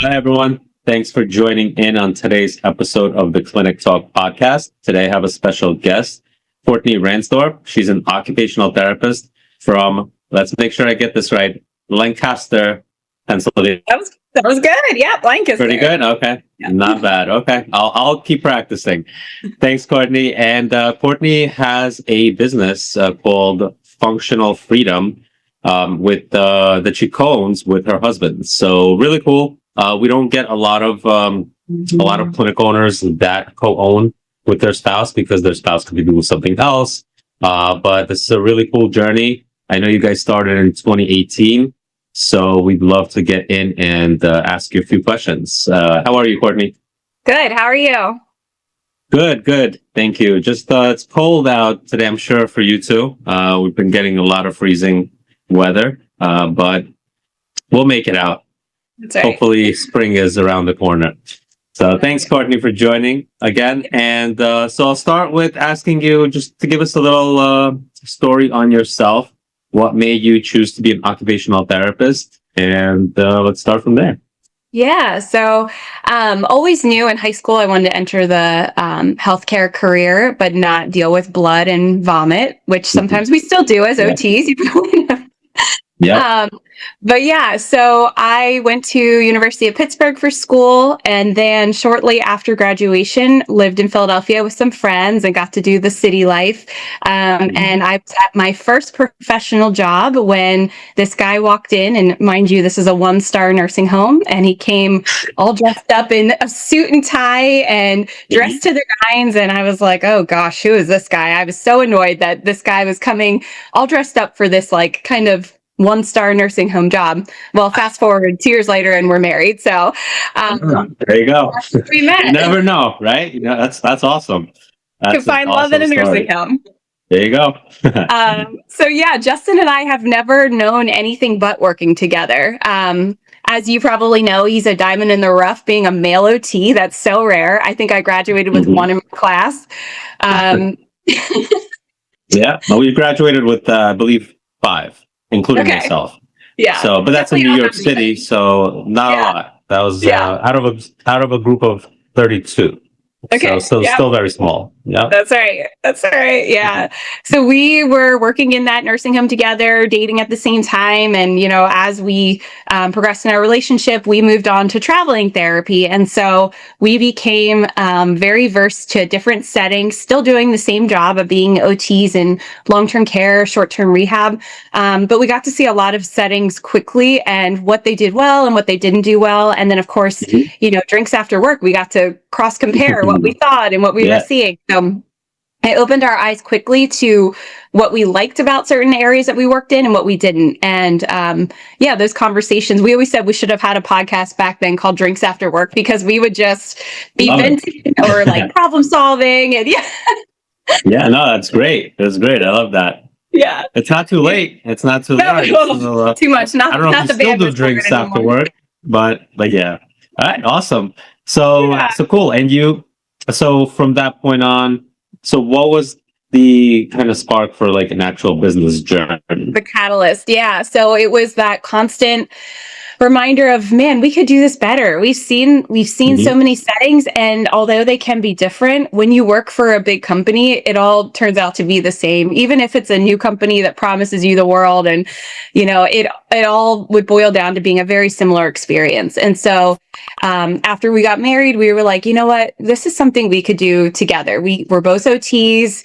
Hi, everyone. Thanks for joining in on today's episode of the Clinic Talk podcast. Today, I have a special guest, Kourtney Randsdrop. She's an occupational therapist from, let's make sure I get this right, Lancaster, Pennsylvania. That was good. Yeah, Lancaster. Pretty good. Okay, Yeah. Not bad. Okay, I'll keep practicing. Thanks, Kourtney. And Kourtney has a business called Functional Freedom that she co-owns with her husband. So really cool. We don't get a lot of clinic owners that co-own with their spouse because their spouse could be doing something else. But this is a really cool journey. I know you guys started in 2018, so we'd love to get in and ask you a few questions. How are you, Kourtney? Good. How are you? Good. Thank you. Just it's cold out today, I'm sure, for you too. We've been getting a lot of freezing weather, but we'll make it out. That's right. Hopefully spring is around the corner. So thanks, Kourtney, for joining again. And so I'll start with asking you just to give us a little story on yourself. What made you choose to be an occupational therapist? And let's start from there. Yeah. So always knew in high school I wanted to enter the healthcare career, but not deal with blood and vomit, which sometimes we still do as OTs. You probably know. Yeah. But yeah, so I went to University of Pittsburgh for school, and then shortly after graduation, lived in Philadelphia with some friends and got to do the city life. And I was at my first professional job when this guy walked in, and mind you, this is a 1-star nursing home, and he came all dressed up in a suit and tie and dressed to the nines. And I was like, oh gosh, who is this guy? I was so annoyed that this guy was coming all dressed up for this like kind of 1-star nursing home job. Well, fast forward 2 years later and we're married. So there you go. We met. You never know, right? That's awesome. To find love in a nursing home. There you go. So yeah, Justin and I have never known anything but working together. As you probably know, he's a diamond in the rough being a male OT. That's so rare. I think I graduated with one in my class. Yeah. Well, we graduated with, I believe, 5. Including myself. Yeah. So, but that's in New York City, so not a lot. That was out of a group of 32. Okay. So still very small. Yeah. That's right. Yeah. So we were working in that nursing home together, dating at the same time. And, as we progressed in our relationship, we moved on to traveling therapy. And so we became very versed to different settings, still doing the same job of being OTs in long-term care, short-term rehab. But we got to see a lot of settings quickly and what they did well and what they didn't do well. And then, of course, drinks after work, we got to cross-compare what we thought and what we were seeing. It opened our eyes quickly to what we liked about certain areas that we worked in and what we didn't. And those conversations, we always said we should have had a podcast back then called Drinks After Work, because we would just be venting or like problem solving. And Yeah, no, that's great. That's great. I love that. Yeah. It's not too late. It's not too late. Too much. I don't know if you still do drinks after work, but yeah. All right. Awesome. So cool. And so from that point on, so what was the kind of spark for like an actual business journey? The catalyst. Yeah. So it was that constant reminder of, man, we could do this better. We've seen so many settings, and although they can be different, when you work for a big company, it all turns out to be the same. Even if it's a new company that promises you the world, and it all would boil down to being a very similar experience. And so after we got married, we were like, you know what, this is something we could do together. We're both OTs.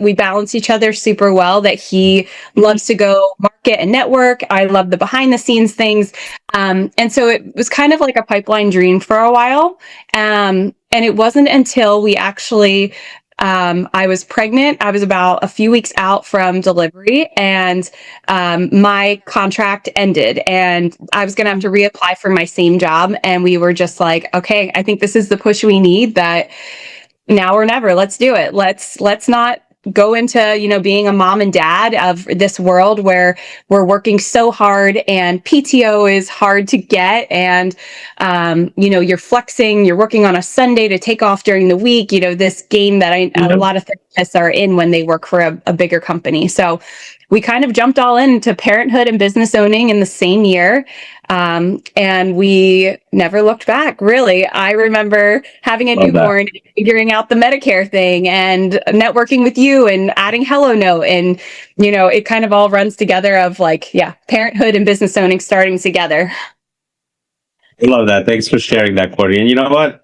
We balance each other super well, that he loves to go market and network. I love the behind the scenes things. And so it was kind of like a pipeline dream for a while. And it wasn't until we actually, I was pregnant. I was about a few weeks out from delivery, and my contract ended, and I was going to have to reapply for my same job. And we were just like, okay, I think this is the push we need, that now or never. Let's do it. Let's not go into, being a mom and dad of this world where we're working so hard and PTO is hard to get. And, you're flexing, you're working on a Sunday to take off during the week, this game that a lot of us are in when they work for a bigger company. So we kind of jumped all into parenthood and business owning in the same year. And we never looked back, really. I remember having a Love that. newborn, figuring out the Medicare thing and networking with you and adding Hello Note. And, it kind of all runs together of parenthood and business owning starting together. I love that. Thanks for sharing that, Courtney. And you know what?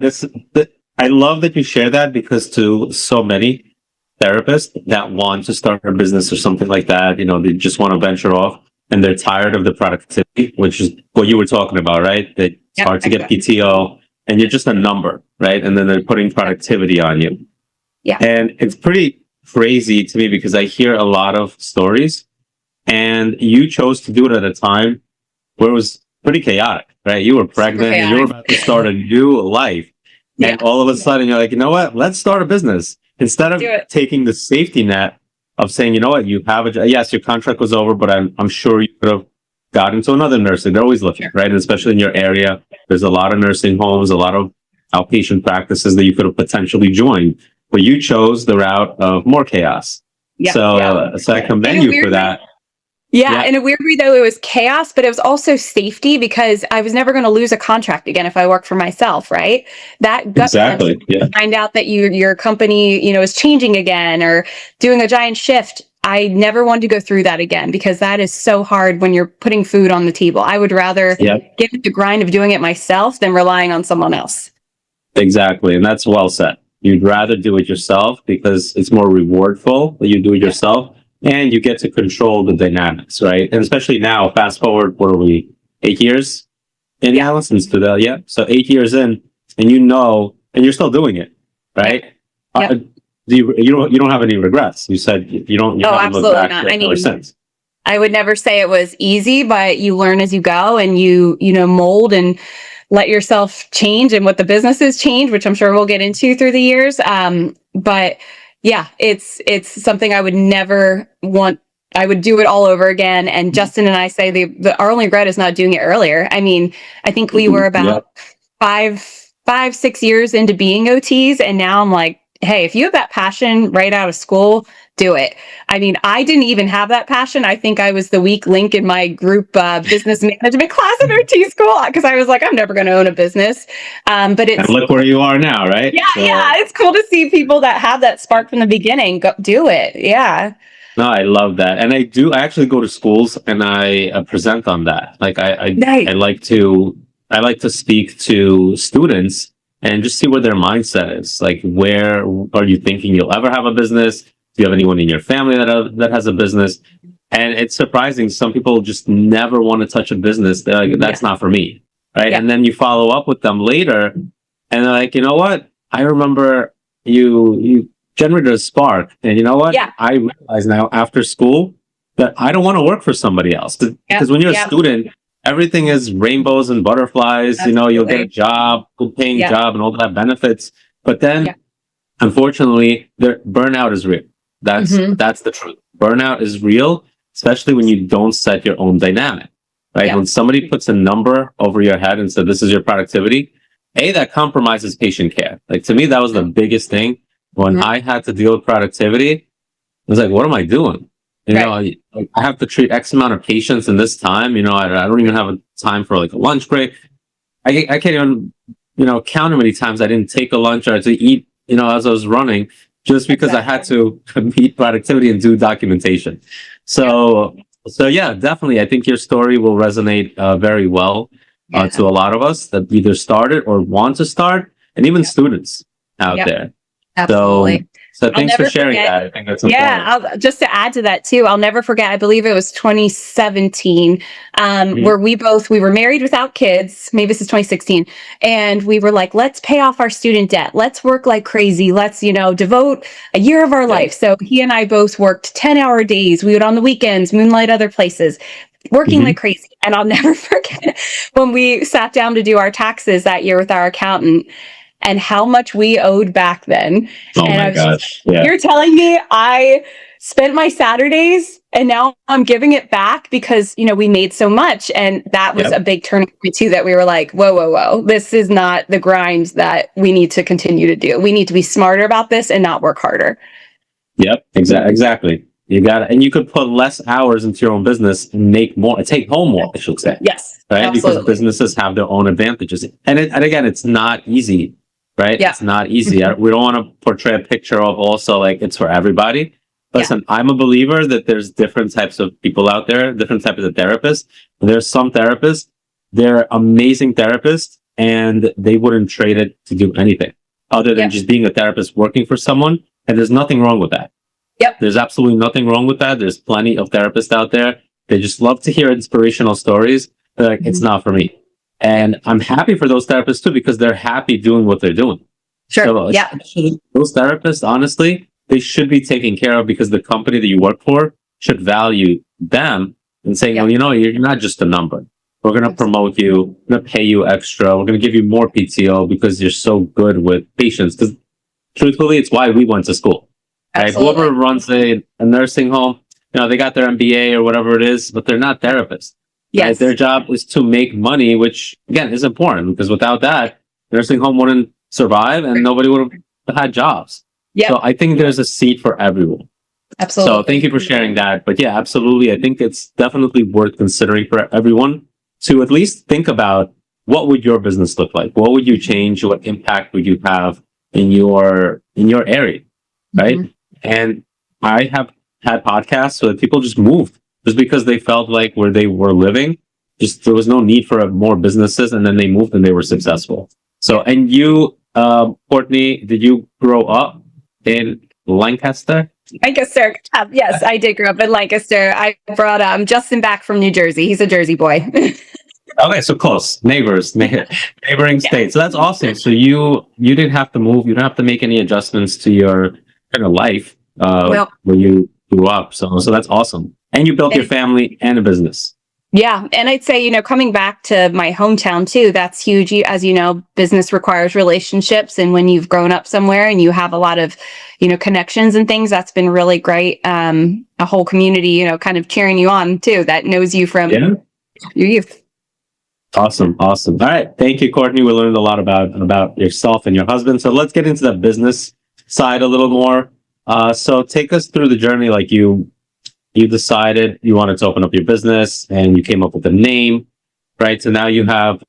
I love that you share that, because to so many therapists that want to start a business or something like that, they just want to venture off and they're tired of the productivity, which is what you were talking about, right? That it's hard to get PTO and you're just a number, right? And then they're putting productivity on you. Yeah. And it's pretty crazy to me because I hear a lot of stories, and you chose to do it at a time where it was pretty chaotic, right? You were pregnant and you were about to start a new life. Yeah. And all of a sudden you're like, you know what? Let's start a business. Instead of taking the safety net of saying, you know what, you have yes, your contract was over, but I'm sure you could have got into another nursing. They're always looking, right? And especially in your area, there's a lot of nursing homes, a lot of outpatient practices that you could have potentially joined, but you chose the route of more chaos. Yeah. So I commend you for that. Yeah. In a weird way, though, it was chaos, but it was also safety, because I was never going to lose a contract again if I worked for myself, right? That gut punch, find out that your company, is changing again or doing a giant shift. I never wanted to go through that again, because that is so hard when you're putting food on the table. I would rather get the grind of doing it myself than relying on someone else. Exactly. And that's well said. You'd rather do it yourself because it's more rewardful that you do it yourself. And you get to control the dynamics, right? And especially now, fast forward, what are we, 8 years in Allison's to that? So 8 years in, and and you're still doing it, right? You don't have any regrets. You said you haven't looked back ever since. I would never say it was easy, but you learn as you go, and you mold and let yourself change, and what the businesses change, which I'm sure we'll get into through the years. But yeah, it's something I would never want. I would do it all over again. And Justin and I say our only regret is not doing it earlier. I mean, I think we were about 5-6 years into being OTs. And now I'm like, hey, if you have that passion right out of school, do it. I mean, I didn't even have that passion. I think I was the weak link in my group business management class at OT school, because I was like, I'm never going to own a business. But it's, and look where you are now, right? Yeah, it's cool to see people that have that spark from the beginning do it. Yeah. No, I love that. And I actually go to schools and I present on that. Like I like to speak to students and just see where their mindset is. Like, where are you thinking you'll ever have a business? Do you have anyone in your family that has a business? And it's surprising. Some people just never want to touch a business. They're like, that's not for me. Right. Yeah. And then you follow up with them later and they're like, you know what? I remember you generated a spark. And you know what? Yeah. I realize now after school that I don't want to work for somebody else. Because when you're a student, everything is rainbows and butterflies. Absolutely. You'll get a job, good paying job and all that benefits. But then unfortunately, burnout is real. That's the truth. Burnout is real, especially when you don't set your own dynamic, right? Yeah. When somebody puts a number over your head and said, this is your productivity, that compromises patient care. Like, to me, that was the biggest thing when I had to deal with productivity. I was like, what am I doing? I have to treat X amount of patients in this time. I don't even have a time for like a lunch break. I can't even, count how many times I didn't take a lunch or to eat, as I was running, just because I had to meet productivity and do documentation. So definitely. I think your story will resonate very well to a lot of us that either started or want to start, and even students out there. Absolutely. So thanks for sharing that. I think that's important. Just to add to that too, I'll never forget, I believe it was 2017, where we were married without kids. Maybe this is 2016. And we were like, let's pay off our student debt. Let's work like crazy. Let's, devote a year of our life. So he and I both worked 10-hour days. We would on the weekends, moonlight other places, working like crazy. And I'll never forget when we sat down to do our taxes that year with our accountant, and how much we owed back then. Oh, and my gosh. You're telling me I spent my Saturdays and now I'm giving it back because, we made so much. And that was a big turning point too, that we were like, whoa. This is not the grind that we need to continue to do. We need to be smarter about this and not work harder. Yep, exactly. You got it. And you could put less hours into your own business and make more, take home more, I should say. Yes, Right? Because absolutely. businesses have their own advantages. And again, it's not easy, right? Yeah. It's not easy. We don't want to portray a picture of also like it's for everybody. Listen, I'm a believer that there's different types of people out there, different types of therapists. There's some therapists, they're amazing therapists, and they wouldn't trade it to do anything other than just being a therapist working for someone. And there's nothing wrong with that. Yep. There's absolutely nothing wrong with that. There's plenty of therapists out there. They just love to hear inspirational stories. They're like, it's not for me. And I'm happy for those therapists too, because they're happy doing what they're doing. Sure. So those therapists, honestly, they should be taken care of because the company that you work for should value them and saying, well, you're not just a number. We're going to promote you. We're going to pay you extra. We're going to give you more PTO because you're so good with patients. Because truthfully, it's why we went to school. Right? Whoever runs a nursing home, they got their MBA or whatever it is, but they're not therapists. Yes. Right? Their job is to make money, which again is important because without that, nursing home wouldn't survive and nobody would have had jobs. Yep. So I think there's a seat for everyone. Absolutely. So thank you for sharing that. But yeah, absolutely. I think it's definitely worth considering for everyone to at least think about what would your business look like? What would you change? What impact would you have in your area? Right. Mm-hmm. And I have had podcasts where people just moved just because they felt like where they were living, just there was no need for more businesses, and then they moved and they were successful. So, and you, Kourtney, did you grow up in Lancaster? Lancaster. Yes, I did grow up in Lancaster. I brought Justin back from New Jersey. He's a Jersey boy. Okay, so close neighboring states. So that's awesome. So you didn't have to move. You don't have to make any adjustments to your kind of life when you grew up. So that's awesome. And you built your family and a business. Yeah. And I'd say, coming back to my hometown too, that's huge. As you know, business requires relationships. And when you've grown up somewhere and you have a lot of, connections and things, that's been really great. A whole community, kind of cheering you on too, that knows you from your youth. Awesome. All right. Thank you, Kourtney. We learned a lot about yourself and your husband. So let's get into the business side a little more. So take us through the journey. Like you decided you wanted to open up your business and you came up with a name, right? So now you have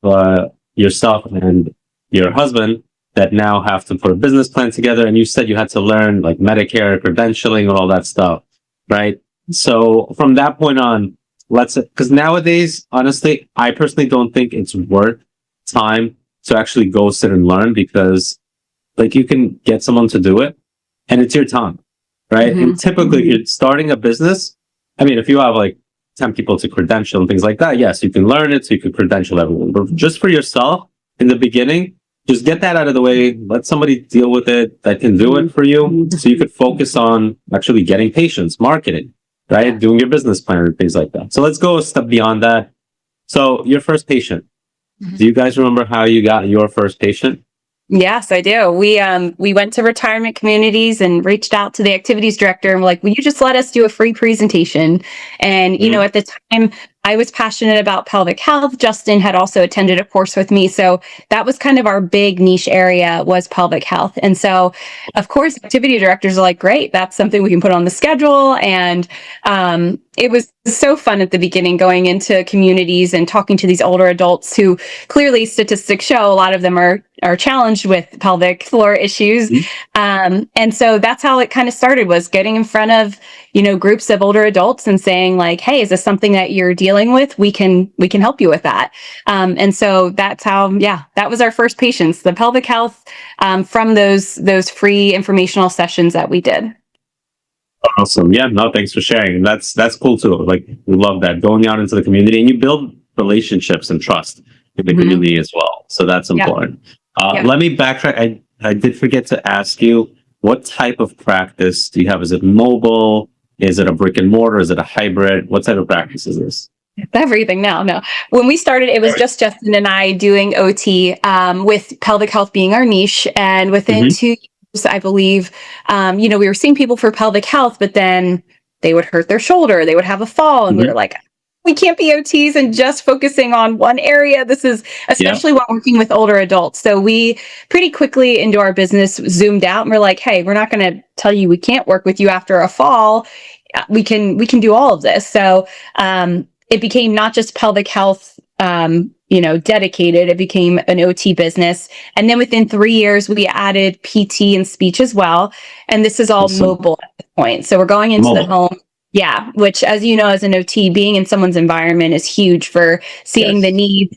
yourself and your husband that now have to put a business plan together. And you said you had to learn like Medicare, credentialing, and all that stuff, right? So from that point on, because nowadays, honestly, I personally don't think it's worth time to actually go sit and learn because like you can get someone to do it and it's your time, right? Mm-hmm. And typically you're starting a business. I mean, if you have like 10 people to credential and things like that, yes, you can learn it so you can credential everyone. But just for yourself in the beginning, just get that out of the way. Let somebody deal with it that can do it for you so you could focus on actually getting patients, marketing, right? Doing your business plan and things like that. So let's go a step beyond that. So your first patient, do you guys remember how you got your first patient? Yes, I do. We went to retirement communities and reached out to the activities director and we're like, will you just let us do a free presentation? And, at the time I was passionate about pelvic health. Justin had also attended a course with me. So that was kind of our big niche area was pelvic health. And so of course, activity directors are like, great, that's something we can put on the schedule. And, it was so fun at the beginning going into communities and talking to these older adults who clearly statistics show a lot of them are challenged with pelvic floor issues. And so that's how it kind of started was getting in front of, groups of older adults and saying like, hey, is this something that you're dealing with? We can help you with that. And so that's how, that was our first patients, the pelvic health, from those free informational sessions that we did. Awesome. Yeah, no, thanks for sharing. That's cool too. Like we love that going out into the community and you build relationships and trust in the community as well. So that's important. Let me backtrack. I did forget to ask you, what type of practice do you have? Is it mobile? Is it a brick and mortar? Is it a hybrid? What type of practice is this? Everything now. No. When we started, it was just Justin and I doing OT, with pelvic health being our niche. And within 2 years, I believe, we were seeing people for pelvic health, but then they would hurt their shoulder. They would have a fall. And we were like, we can't be OTs and just focusing on one area. This is especially when working with older adults. So we pretty quickly into our business zoomed out and we're like, hey, we're not going to tell you we can't work with you after a fall. We can do all of this. So it became not just pelvic health, dedicated. It became an OT business. And then within 3 years, we added PT and speech as well. And this is all mobile at this point. So we're going into the home. Yeah, which, as you know, as an OT, being in someone's environment is huge for seeing the needs,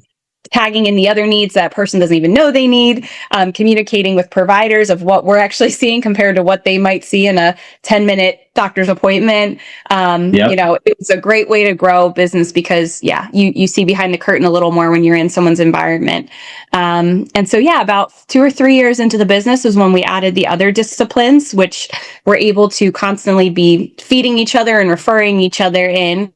tagging in the other needs that person doesn't even know they need, communicating with providers of what we're actually seeing compared to what they might see in a 10-minute doctor's appointment. It's a great way to grow business because, you see behind the curtain a little more when you're in someone's environment. And so, about 2 or 3 years into the business is when we added the other disciplines, which we're able to constantly be feeding each other and referring each other in.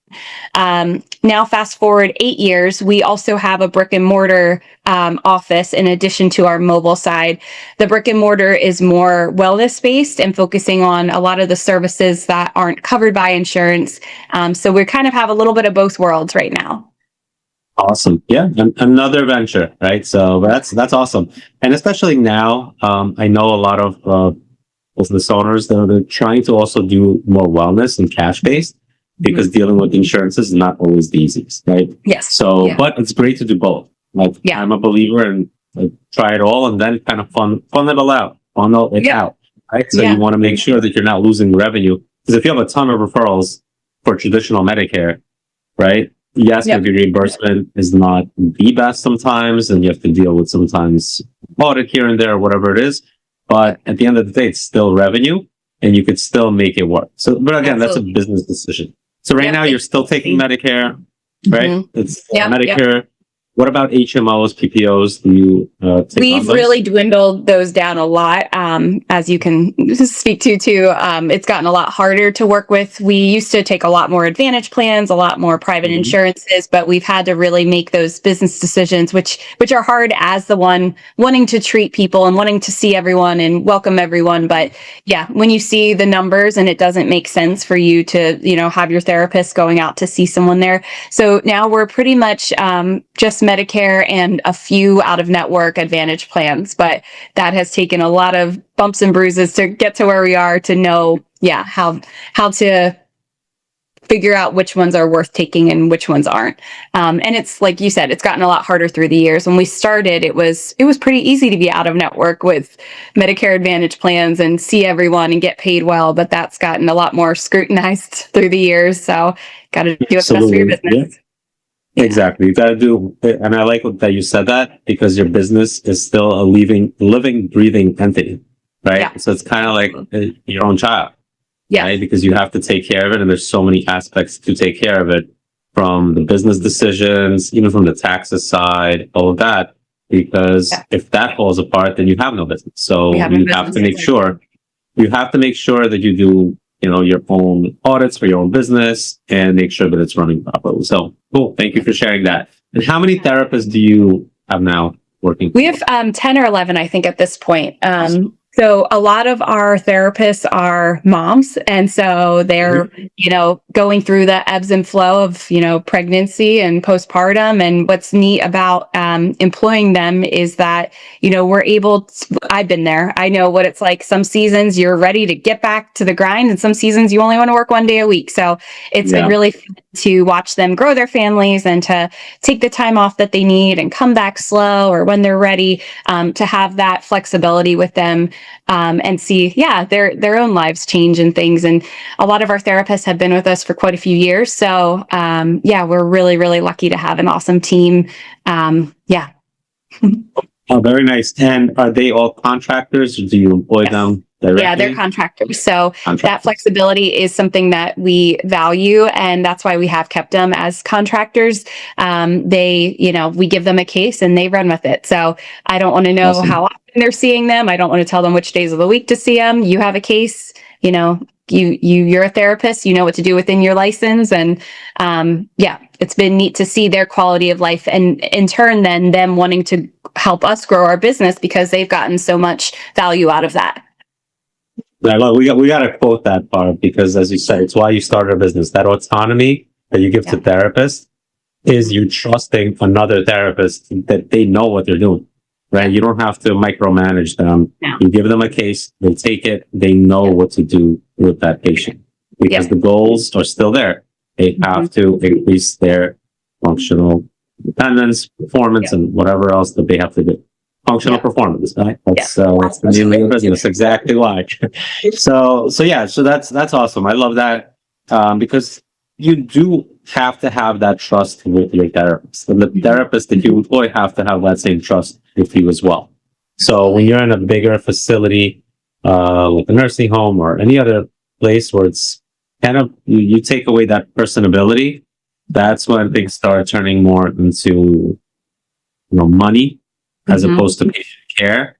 Now, fast forward 8 years, we also have a brick and mortar office in addition to our mobile side. The brick and mortar is more wellness based and focusing on a lot of the services that aren't covered by insurance. So we kind of have a little bit of both worlds right now. Awesome. Yeah. Another venture, right? So that's awesome. And especially now, I know a lot of business owners that are trying to also do more wellness and cash based because dealing with insurance is not always the easiest, right? Yes. So, but it's great to do both. Like, I'm a believer in try it all and then kind of fun it all out, funnel it out. Right. So you want to make sure that you're not losing revenue. Because if you have a ton of referrals for traditional Medicare, right? Yes, maybe reimbursement is not the best sometimes, and you have to deal with sometimes audit here and there, or whatever it is. But at the end of the day, it's still revenue and you could still make it work. So, but again, that's a business decision. So right now you're still taking Medicare, right? It's Medicare. What about HMOs, PPOs? Do you take We've really dwindled those down a lot. As you can speak to too, it's gotten a lot harder to work with. We used to take a lot more Advantage plans, a lot more private insurances, but we've had to really make those business decisions, which are hard as the one wanting to treat people and wanting to see everyone and welcome everyone. But when you see the numbers and it doesn't make sense for you to, have your therapist going out to see someone there. So now we're pretty much just Medicare and a few out-of-network Advantage plans, but that has taken a lot of bumps and bruises to get to where we are to know, how to figure out which ones are worth taking and which ones aren't. And it's like you said, it's gotten a lot harder through the years. When we started, it was pretty easy to be out-of-network with Medicare Advantage plans and see everyone and get paid well, but that's gotten a lot more scrutinized through the years. So got to do what's best for your business. Exactly. You got to do, and I like that you said that because your business is still a living, breathing entity, right? Yeah. So it's kind of like your own child, right? Because you have to take care of it, and there's so many aspects to take care of it, from the business decisions, even from the taxes side, all of that. Because if that falls apart, then you have no business. So you have to make sure that you do, your own audits for your own business and make sure that it's running properly. So cool. Thank you for sharing that. And how many therapists do you have now working? We have 10 or 11, I think, at this point. So a lot of our therapists are moms. And so they're, going through the ebbs and flow of, pregnancy and postpartum. And what's neat about employing them is that, we're able to, I've been there. I know what it's like. Some seasons you're ready to get back to the grind, and some seasons you only want to work 1 day a week. So it's been really fun to watch them grow their families and to take the time off that they need and come back slow or when they're ready, to have that flexibility with them. And see, their own lives change and things. And a lot of our therapists have been with us for quite a few years. So, we're really, really lucky to have an awesome team. Oh, very nice. And are they all contractors, or do you employ them directly? Yeah, they're contractors. So that flexibility is something that we value, and that's why we have kept them as contractors. We give them a case and they run with it. So I don't want to know how often they're seeing them. I don't want to tell them which days of the week to see them. You have a case, you're a therapist, you know what to do within your license. And it's been neat to see their quality of life, and in turn then them wanting to help us grow our business because they've gotten so much value out of that. We got to quote that part, because as you said, it's why you started a business. That autonomy that you give to therapists is you trusting another therapist that they know what they're doing, right? You don't have to micromanage them. No. You give them a case, they take it, they know what to do with that patient because the goals are still there. They have to increase their functional independence, performance, and whatever else that they have to do. Functional performance, right? That's the name of your business. Exactly why. So that's awesome. I love that because you do have to have that trust with your therapist, and the therapist that you employ have to have that same trust with you as well. So when you're in a bigger facility, like a nursing home or any other place where it's kind of you take away that personability, that's when things start turning more into money as opposed to patient care.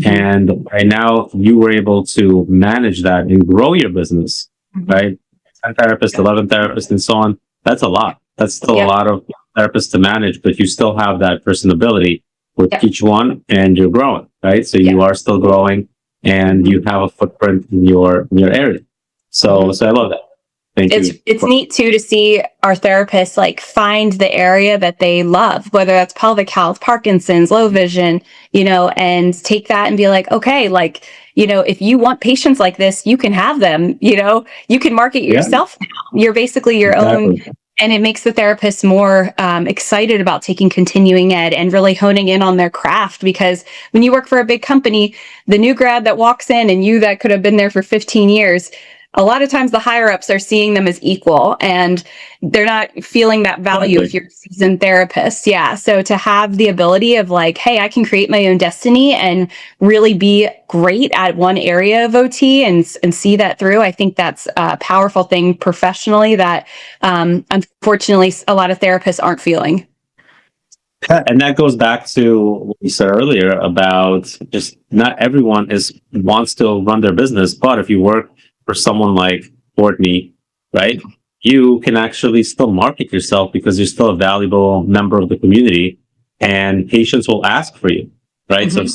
And right now you were able to manage that and grow your business, right? 10 therapists, 11 therapists, and so on. That's a lot. That's still a lot of therapists to manage, but you still have that personability with each one, and you're growing, right? So you are still growing, and you have a footprint in your area. So I love that. Thank you. It's neat too to see our therapists like find the area that they love, whether that's pelvic health, Parkinson's, low vision, and take that and be like, okay, like, if you want patients like this, you can have them, you can market yourself now. You're basically your own. And it makes the therapist more excited about taking continuing ed and really honing in on their craft. Because when you work for a big company, the new grad that walks in and you that could have been there for 15 years, a lot of times the higher ups are seeing them as equal and they're not feeling that value if you're a seasoned therapist. Yeah. So to have the ability of like, hey, I can create my own destiny and really be great at one area of OT and see that through. I think that's a powerful thing professionally that unfortunately a lot of therapists aren't feeling. And that goes back to what you said earlier about just not everyone wants to run their business, but if you work for someone like Kourtney, right, you can actually still market yourself because you're still a valuable member of the community, and patients will ask for you, right? So if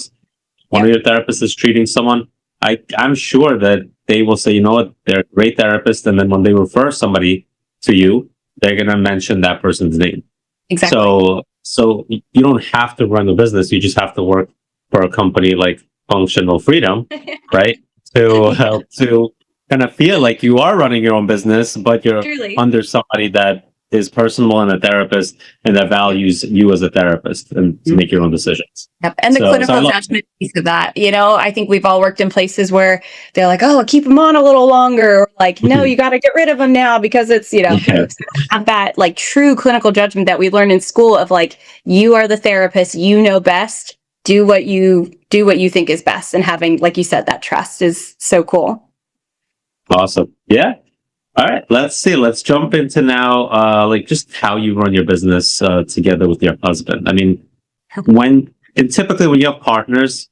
one of your therapists is treating someone, I'm sure that they will say, you know what, they're a great therapist, and then when they refer somebody to you, they're going to mention that person's name. Exactly. So you don't have to run the business. You just have to work for a company like Functional Freedom, right? To help to kind of feel like you are running your own business, but you're under somebody that is personal and a therapist and that values you as a therapist and to make your own decisions. Yep. And the clinical judgment piece of that, I think we've all worked in places where they're like, oh, keep them on a little longer. Or like, no, you got to get rid of them now because it's, have that like true clinical judgment that we learned in school of like, you are the therapist, you know best, do what you think is best. And having, like you said, that trust is so cool. Awesome. Yeah. All right. Let's jump into now, like just how you run your business together with your husband. I mean, typically when you have partners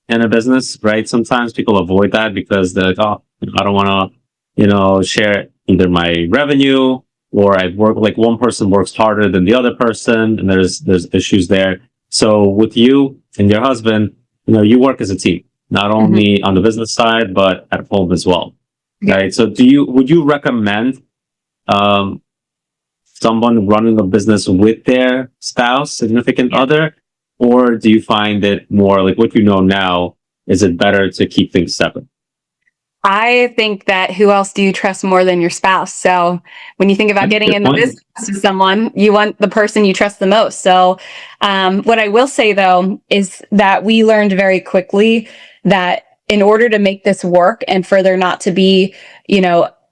in a business, right? Sometimes people avoid that because they're like, oh, I don't want to, share either my revenue or I work like one person works harder than the other person, and there's issues there. So with you and your husband, you work as a team, not only on the business side but at home as well. Right. So would you recommend someone running a business with their spouse, significant other, or do you find it more like what you know now, is it better to keep things separate? I think that who else do you trust more than your spouse? So when you think about getting in the business with someone, you want the person you trust the most. So what I will say, though, is that we learned very quickly that in order to make this work and for there not to be,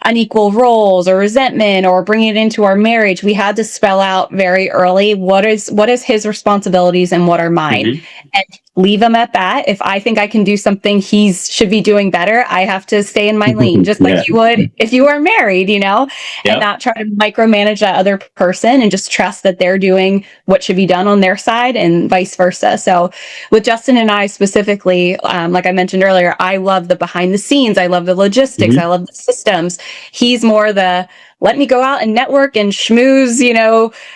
unequal roles or resentment or bringing it into our marriage, we had to spell out very early what is his responsibilities and what are mine, and leave him at that. If I think I can do something he should be doing better, I have to stay in my lane, just like you would if you were married, and not try to micromanage that other person and just trust that they're doing what should be done on their side and vice versa. So with Justin and I specifically, like I mentioned earlier, I love the behind the scenes. I love the logistics. I love the systems. He's more the let me go out and network and schmooze,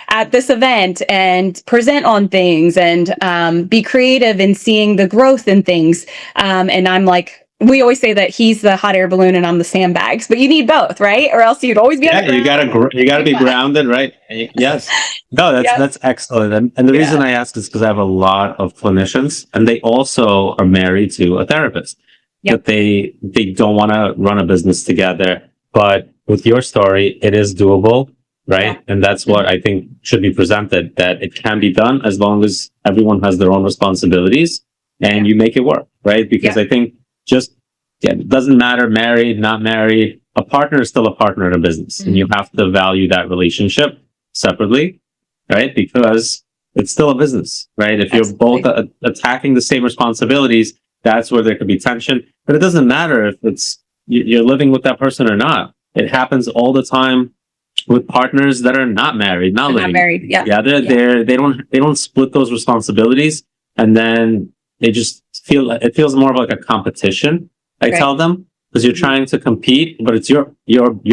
at this event and present on things and be creative in seeing the growth in things. And I'm like, we always say that he's the hot air balloon and I'm the sandbags, but you need both, right? Or else you'd always be on the ground. You gotta be grounded, right? Yes. No, that's excellent. And the reason I ask is because I have a lot of clinicians, and they also are married to a therapist. That they don't want to run a business together. But with your story, it is doable, right? And that's what I think should be presented, that it can be done as long as everyone has their own responsibilities and you make it work, right? Because I think it doesn't matter, married, not married, a partner is still a partner in a business, and you have to value that relationship separately, right? Because it's still a business, right? If you're both attacking the same responsibilities, that's where there could be tension. But it doesn't matter if you're living with that person or not. It happens all the time with partners that are not married, not living. They don't split those responsibilities, and then they just it feels more of like a competition. I tell them, because you're trying to compete, but it's your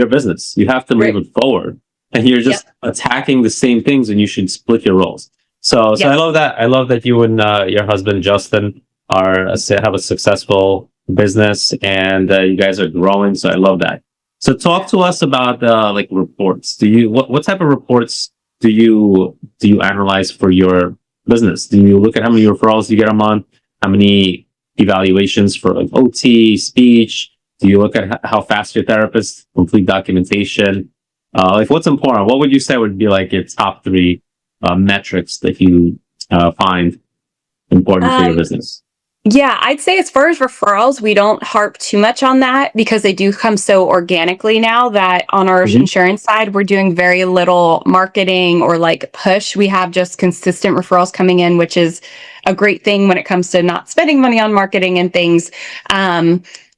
business. You have to move it forward, and you're just attacking the same things, and you should split your roles. So I love that. I love that you and your husband Justin have a successful business, and you guys are growing. So I love that. So talk to us about like reports. What type of reports do you analyze for your business? Do you look at how many referrals you get a month? How many evaluations for like OT, speech? Do you look at how fast your therapists complete documentation? Like what's important? What would you say would be like your top three metrics that you find important for your business? Yeah, I'd say as far as referrals, we don't harp too much on that because they do come so organically now that on our insurance side, we're doing very little marketing or like push. We have just consistent referrals coming in, which is a great thing when it comes to not spending money on marketing and things.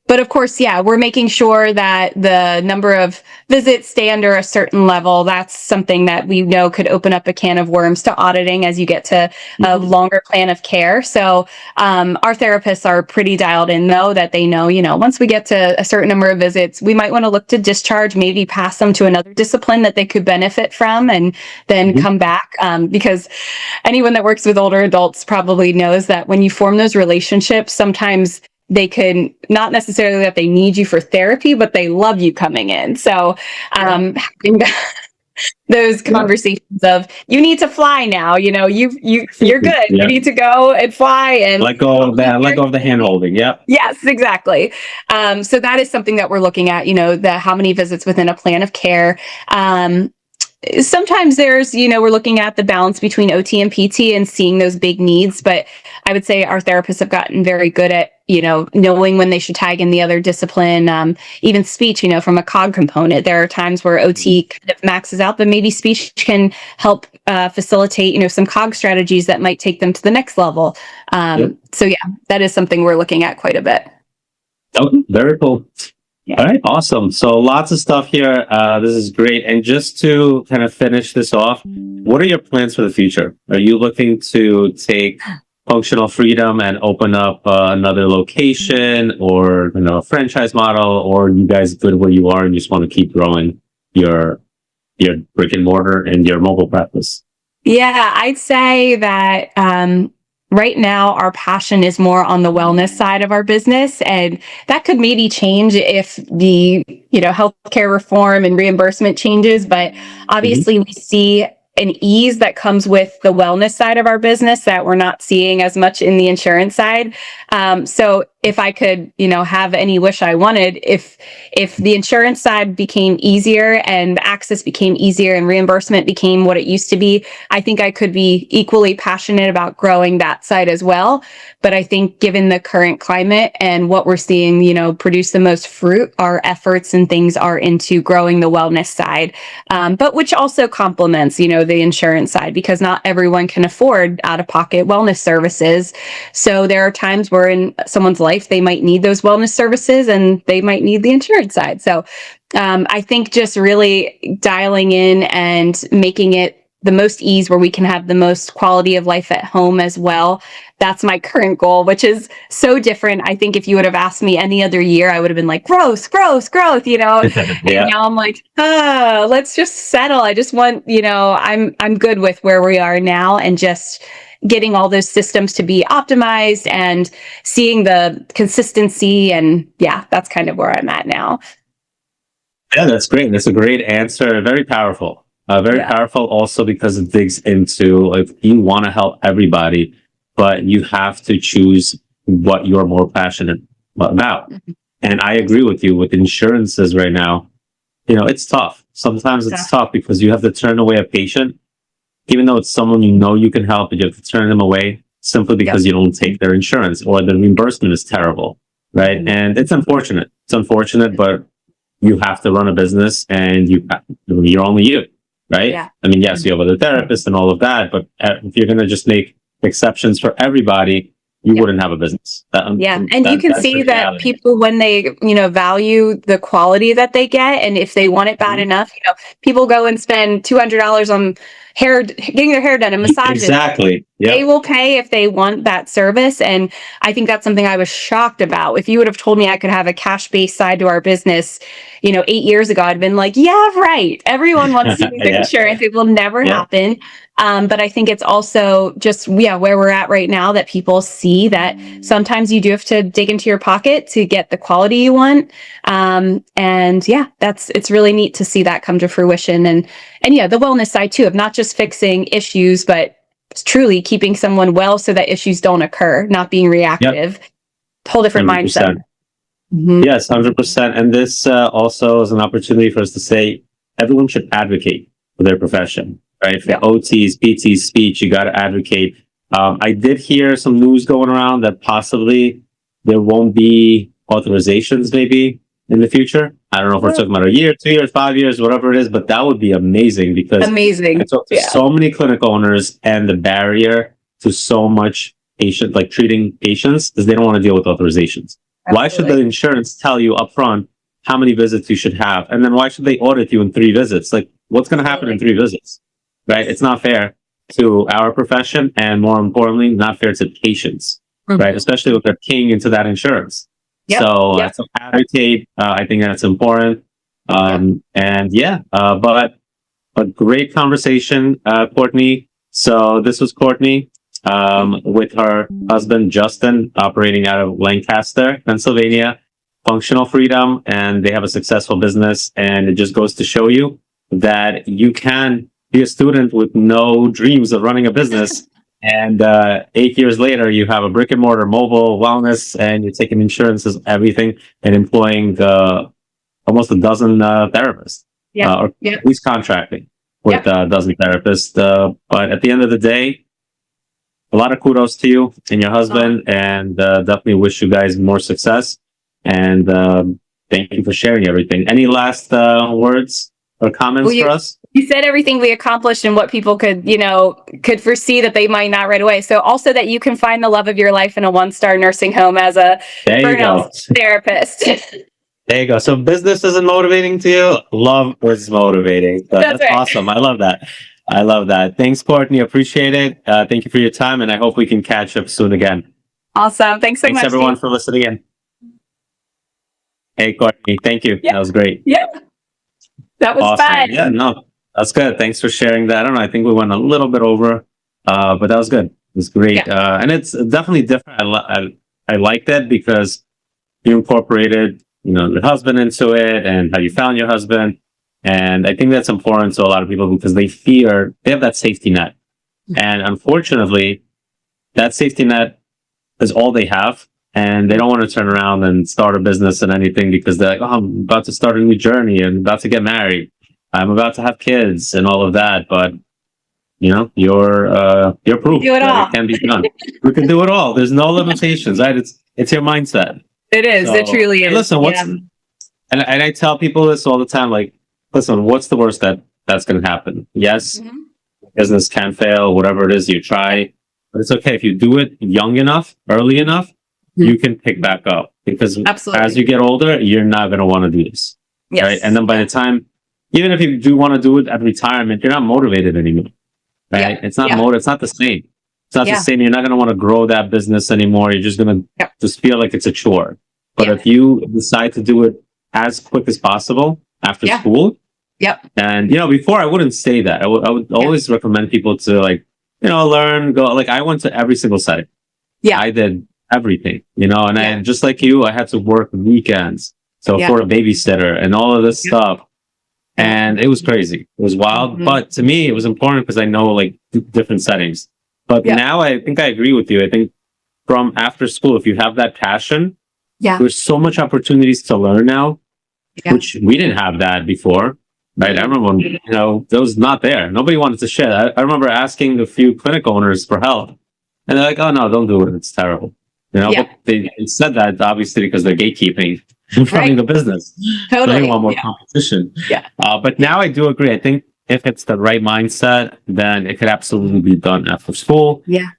But of course, we're making sure that the number of visits stay under a certain level. That's something that we know could open up a can of worms to auditing as you get to a longer plan of care. So our therapists are pretty dialed in, though, that they know, once we get to a certain number of visits, we might want to look to discharge, maybe pass them to another discipline that they could benefit from and then come back. Because anyone that works with older adults probably knows that when you form those relationships, sometimes they can not necessarily that they need you for therapy, but they love you coming in. So having those conversations of you need to fly now, you're good. You need to go and fly and let go of the hand holding. Yes, exactly. So that is something that we're looking at, how many visits within a plan of care. Sometimes there's, we're looking at the balance between OT and PT and seeing those big needs. But I would say our therapists have gotten very good at, knowing when they should tag in the other discipline, even speech, from a cog component. There are times where OT kind of maxes out, but maybe speech can help facilitate, some cog strategies that might take them to the next level. So that is something we're looking at quite a bit. Oh, very cool. All right, awesome. So lots of stuff here. This is great. And just to kind of finish this off, what are your plans for the future? Are you looking to take functional freedom and open up another location or a franchise model, or are you guys good where you are and you just want to keep growing your brick and mortar and your mobile practice? Yeah, I'd say that right now, our passion is more on the wellness side of our business, and that could maybe change if the healthcare reform and reimbursement changes. But obviously, we see an ease that comes with the wellness side of our business that we're not seeing as much in the insurance side. So if I could, have any wish I wanted, if the insurance side became easier and access became easier and reimbursement became what it used to be, I think I could be equally passionate about growing that side as well. But I think given the current climate and what we're seeing, produce the most fruit, our efforts and things are into growing the wellness side, but which also complements, the insurance side, because not everyone can afford out-of-pocket wellness services. So there are times where in someone's life, they might need those wellness services and they might need the insurance side. So I think just really dialing in and making it the most ease where we can have the most quality of life at home as well. That's my current goal, which is so different. I think if you would have asked me any other year, I would have been like, growth, And now I'm like, let's just settle. I just want, I'm good with where we are now and just getting all those systems to be optimized and seeing the consistency. And yeah, that's kind of where I'm at now. Yeah, that's great. That's a great answer. Very powerful. Very Yeah. powerful also because it digs into if you want to help everybody, but you have to choose what you're more passionate about. And I agree with you with insurances right now. It's tough. Sometimes it's tough because you have to turn away a patient, even though it's someone you know you can help, but you have to turn them away simply because you don't take their insurance or the reimbursement is terrible, right? And it's unfortunate. It's unfortunate, but you have to run a business and you're only you, right? Yeah. I mean, yes, you have other therapists and all of that, but if you're going to just make exceptions for everybody, you wouldn't have a business. And you can see that people, when they, value the quality that they get, and if they want it bad enough, people go and spend $200 on getting their hair done and massages. Exactly. Yep. They will pay if they want that service. And I think that's something I was shocked about. If you would have told me I could have a cash-based side to our business, 8 years ago, I'd been like, yeah, right. Everyone wants to use insurance. It will never happen. But I think it's also just, where we're at right now, that people see that sometimes you do have to dig into your pocket to get the quality you want. It's really neat to see that come to fruition. And the wellness side too, of not just fixing issues, but truly keeping someone well so that issues don't occur, not being reactive. Whole different 100%. mindset. Yes, 100%. And this also is an opportunity for us to say everyone should advocate for their profession, right? For OTs, PTs, speech, you got to advocate. I did hear some news going around that possibly there won't be authorizations maybe in the future. I don't know if we're talking about a year, 2 years, 5 years, whatever it is, but that would be amazing because I talk to so many clinic owners, and the barrier to so much treating patients is they don't want to deal with authorizations. Absolutely. Why should the insurance tell you upfront how many visits you should have? And then why should they audit you in 3 visits? Like, what's going to happen in 3 visits? Right? It's not fair to our profession, and more importantly, not fair to patients, right? Especially if they're keying into that insurance. So advocate, I think that's important. But a great conversation, Kourtney. So this was Kourtney with her husband, Justin, operating out of Lancaster, Pennsylvania, Functional Freedom, and they have a successful business. And it just goes to show you that you can be a student with no dreams of running a business. And 8 years later, you have a brick and mortar mobile wellness, and you're taking insurance as everything and employing almost a dozen therapists, or at least contracting with a dozen therapists. But at the end of the day, a lot of kudos to you and your husband, and definitely wish you guys more success. And thank you for sharing everything. Any last words or comments for us? You said everything we accomplished and what people could foresee that they might not right away. So also that you can find the love of your life in a 1-star nursing home as a burnout therapist. There you go. So business isn't motivating to you. Love was motivating. That's right. Awesome. I love that. Thanks, Kourtney. Appreciate it. Thank you for your time, and I hope we can catch up soon again. Awesome. Thanks so much. Thanks everyone for listening in. Hey, Kourtney. Thank you. That was great. Yeah. That was fun. Yeah, no. That's good. Thanks for sharing that. I don't know. I think we went a little bit over, but that was good. It was great. And it's definitely different. I like that because you incorporated, your husband into it and how you found your husband. And I think that's important to a lot of people because they have that safety net. And unfortunately, that safety net is all they have. And they don't want to turn around and start a business and anything because they're like, oh, I'm about to start a new journey and about to get married. I'm about to have kids and all of that, but you're proof that it can be done. We can do it all. There's no limitations, right? It's your mindset. It is. It truly is. Listen, and I tell people this all the time. Like, listen, what's the worst that's going to happen? Yes, business can fail. Whatever it is, you try, but it's okay if you do it young enough, early enough. You can pick back up because as you get older, you're not going to want to do this, right? And then by the time. Even if you do want to do it at retirement, you're not motivated anymore, right? It's not it's not the same. It's not the same. You're not going to want to grow that business anymore. You're just going to just feel like it's a chore. But if you decide to do it as quick as possible after school, and before I wouldn't say that. I would always recommend people to learn, go. Like I went to every single setting. Yeah. I did everything, and Yeah. I, just like you, I had to work weekends. So Yeah. for a babysitter and all of this Yeah. stuff. And it was crazy. It was wild. Mhm. But to me, it was important because I know like different settings. But Yeah. now I think I agree with you. I think from after school, if you have that passion, Yeah. there's so much opportunities to learn now, Yeah. which we didn't have that before. Right. I remember when, that was not there. Nobody wanted to share. I remember asking a few clinic owners for help. And they're like, oh, no, don't do it. It's terrible. Yeah. But they said that obviously because they're gatekeeping running Right. the business. Totally. They want more Yeah. competition. Yeah. But now I do agree. I think if it's the right mindset, then it could absolutely be done after school. Yeah.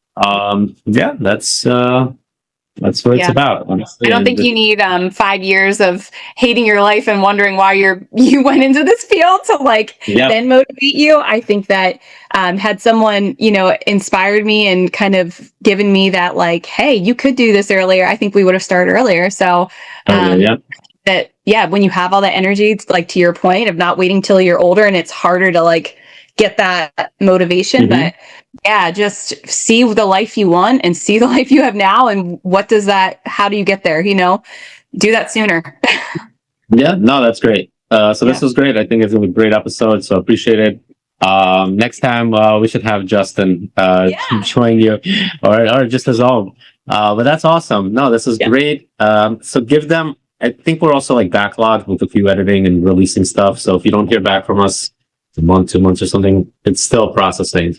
That's what it's about. Honestly. I don't think you need 5 years of hating your life and wondering why you went into this field to then motivate you. I think that had someone inspired me and kind of given me that hey, you could do this earlier, I think we would have started earlier. So when you have all that energy, it's to your point of not waiting till you're older and it's harder to get that motivation. Mm-hmm. But just see the life you want and see the life you have now. And how do you get there? Do that sooner. No, that's great. This was great. I think it's a great episode. So appreciate it. Next time, we should have Justin, join you or just as own. But that's awesome. No, this is great. So give them, I think we're also backlogged with a few editing and releasing stuff. So if you don't hear back from us, a month, 2 months or something, it's still processing.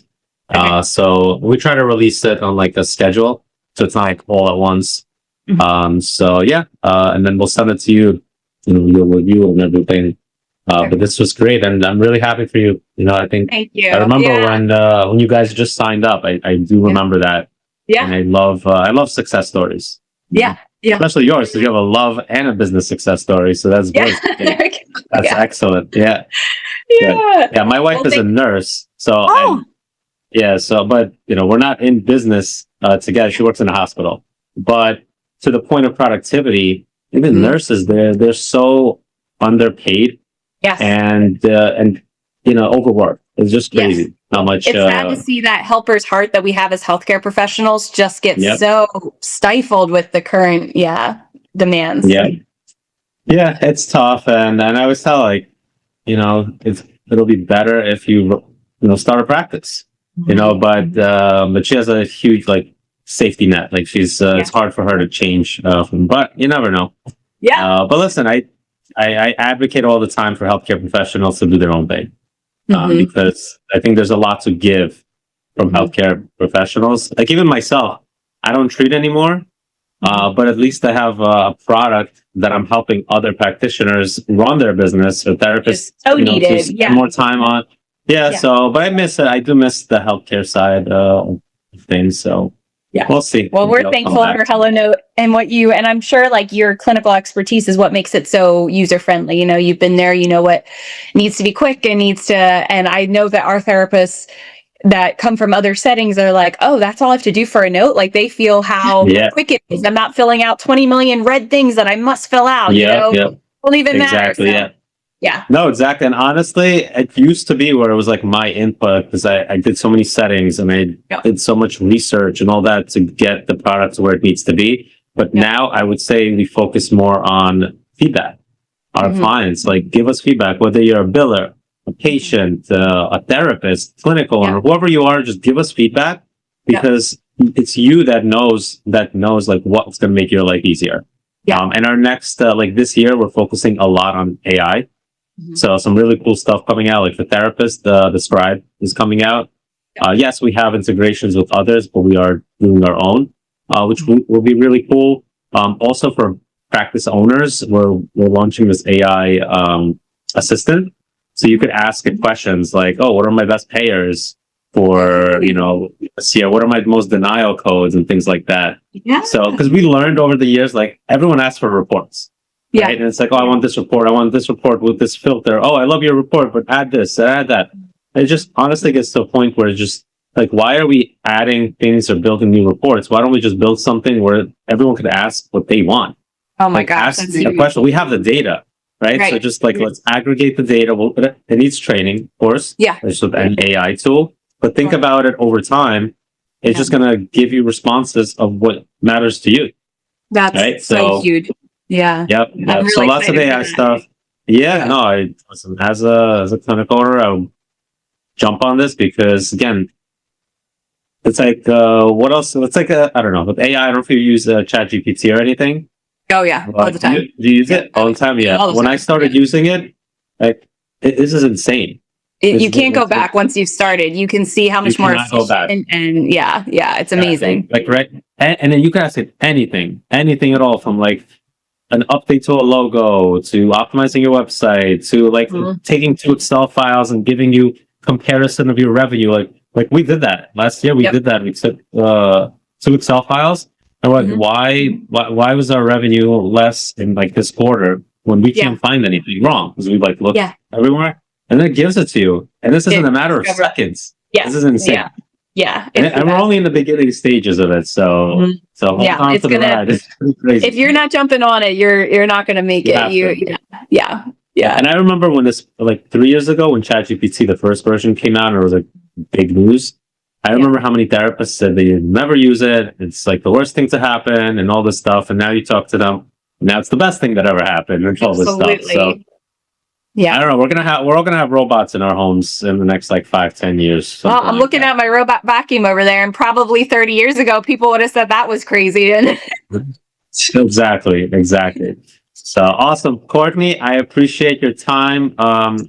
Okay. So we try to release it on a schedule, so it's not all at once. Mm-hmm. And then we'll send it to you, you'll review and everything. But this was great, and I'm really happy for you. I think thank you. I remember when you guys just signed up. I do remember that. Yeah, and I love success stories. Yeah. Especially yours, because you have a love and a business success story. So that's good. That's excellent. Yeah. My wife is a nurse, so but we're not in business together. She works in a hospital, but to the point of productivity, even nurses, they're so underpaid, and overworked. It's just crazy how much. It's sad to see that helper's heart that we have as healthcare professionals just get so stifled with the current demands. Yeah, it's tough, and I always tell it'll be better if you start a practice, but she has a huge safety net. She's it's hard for her to change but you never know. But listen, I advocate all the time for healthcare professionals to do their own thing, because I think there's a lot to give from healthcare professionals. Even myself, I don't treat anymore. But at least I have a product that I'm helping other practitioners run their business or therapists. So needed. Spend more time on. So, but I miss it. I do miss the healthcare side of things. So, we'll see. Well, we're thankful for Hello Note and and I'm sure your clinical expertise is what makes it so user friendly. You've been there. You know what needs to be quick and and I know that our therapists that come from other settings are oh, that's all I have to do for a note. They feel how quick it is. I'm not filling out 20 million red things that I must fill out. Don't even matter. So, No, exactly. And honestly, it used to be where it was my input, because I did so many settings and I did so much research and all that to get the product to where it needs to be. But now I would say we focus more on feedback. Our clients, give us feedback, whether you're a biller, a patient, a therapist, clinical owner, whoever you are, just give us feedback, because it's you that knows what's going to make your life easier. And our next, this year, we're focusing a lot on AI. So some really cool stuff coming out, for therapists, the Scribe is coming out. Yes, we have integrations with others, but we are doing our own, which will be really cool. Also for practice owners, we're launching this AI assistant. So you could ask it questions oh, what are my best payers for, this year? What are my most denial codes and things like that? So, because we learned over the years, everyone asks for reports. Right? And it's oh, I want this report with this filter. Oh, I love your report, but add this, add that. And it just honestly gets to a point where it's just why are we adding things or building new reports? Why don't we just build something where everyone could ask what they want? Oh my gosh. Ask a question. We have the data. Right? So just let's aggregate the data. It needs training, of course. It's with an AI tool. But think about it over time. It's just going to give you responses of what matters to you. That's right. so huge. Yeah. Yep. I'm So really lots of excited for AI that. stuff. Yeah. No, listen, as a clinical owner, I'll jump on this because again, it's like, what else? It's like, I don't know, with AI, I don't know if you use ChatGPT or anything. Oh yeah, all the time. Do you use it all the time? Yeah. All the When I time. started using it, like, this is insane. You can't go back once you've started. You can see how much more cannot go back. and yeah, it's amazing. Like, right. And then you can ask it anything at all, from like an update to a logo, to optimizing your website, to like taking two Excel files and giving you comparison of your revenue. Like we did that last year. We did that. We took two Excel files and we're like, why was our revenue less in like this quarter when we can't find anything wrong? Because we like looked everywhere, and then it gives it to you. And this isn't a matter of seconds. Yeah. This is insane. Yeah. And we're only in the beginning stages of it, so hold on it's to the ride. It's pretty crazy. If you're not jumping on it, you're not gonna make it. Yeah. And I remember when this, like 3 years ago, when ChatGPT, the first version came out, and it was like big news. I remember how many therapists said they never use it. It's like the worst thing to happen, and all this stuff. And now you talk to them, now it's the best thing that ever happened, and all this stuff. So yeah, I don't know. We're all gonna have robots in our homes in the next like 5-10 years. Well, I'm looking at my robot vacuum over there, and probably 30 years ago, people would have said that was crazy. And Exactly. So awesome, Kourtney. I appreciate your time.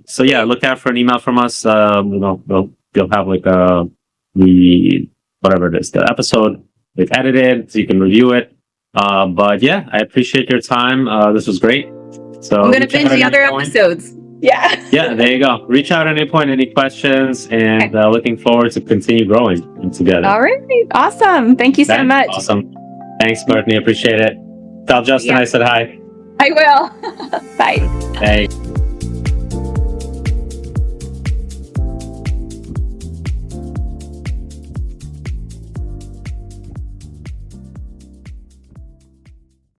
So yeah, look out for an email from us. You'll have like the whatever it is, the episode we've edited, so you can review it. But yeah, I appreciate your time. This was great. So I'm gonna binge the other episodes. Yeah. Yeah, there you go. Reach out at any point, any questions, and looking forward to continue growing together. All right. Awesome. Thank you so much. Awesome. Thanks, Kourtney. Appreciate it. Tell Justin I said hi. I will. Bye. Thanks.